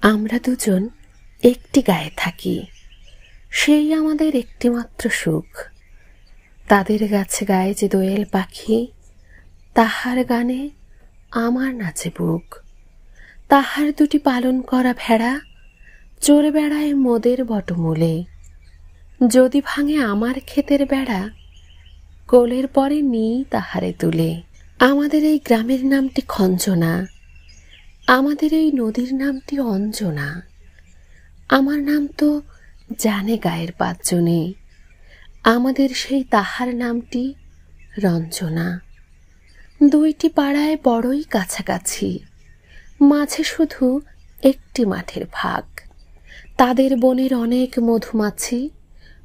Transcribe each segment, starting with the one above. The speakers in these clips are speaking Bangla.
আমরা দুজন একটি গায়ে থাকি, সেই আমাদের একটিমাত্র সুখ। তাদের গাছে গায়ে যে দোয়েল পাখি, তাহার গানে আমার নাচে বুক। তাহার দুটি পালন করা ভেড়া চড়ে বেড়ায় মোদের বটমূলে। যদি ভাঙে আমার ক্ষেতের বেড়া, কোলের পরে নিই তাহারে তুলে। আমাদের এই গ্রামের নামটি খঞ্জনা, আমাদের এই নদীর নামটি অঞ্জনা। আমার নাম তো জানে গায়ের পাঁচজনে, আমাদের সেই তাহার নামটি রঞ্জনা। দুইটি পাড়ায় বড়ই কাছাকাছি, মাঝে শুধু একটি মাঠের ভাগ। তাদের বনের অনেক মধুমাছি,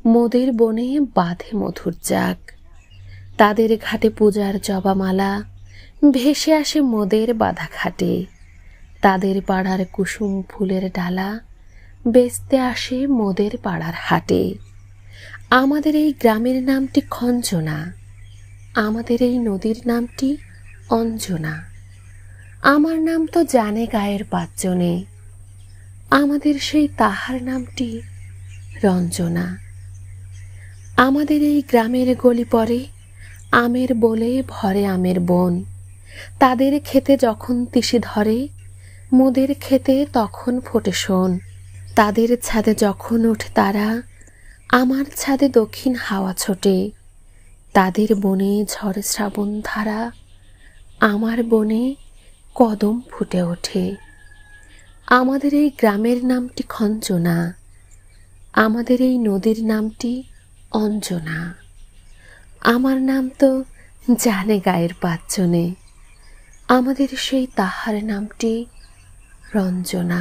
মোদের বনে বাঁধে মধুর জাগ। তাদের ঘাটে পূজার জবামালা ভেসে আসে মোদের বাঁধা ঘাটে। তাদের পাড়ার কুসুম ফুলের ডালা বেচতে আসে মোদের পাড়ার হাটে। আমাদের এই গ্রামের নামটি খঞ্জনা, আমাদের এই নদীর নামটি অঞ্জনা। আমার নাম তো জানে গায়ের পাঁচজনে, আমাদের সেই তাহার নামটি রঞ্জনা। আমাদের এই গ্রামের গলি পরে আমের বলে ভরে আমের বন। তাদের খেতে যখন তিসি ধরে, মোদের খেতে তখন ফোটে শোন। তাদের ছাদে যখন ওঠে তারা, আমার ছাদে দক্ষিণ হাওয়া ছোটে। তাদের বনে ঝড় শ্রাবণ ধারা, আমার বনে কদম ফুটে ওঠে। আমাদের এই গ্রামের নামটি খঞ্জনা, আমাদের এই নদীর নামটি অঞ্জনা। আমার নাম তো জানে গায়ের পাঁচজনে, আমাদের সেই তাহার নামটি রঞ্জনা।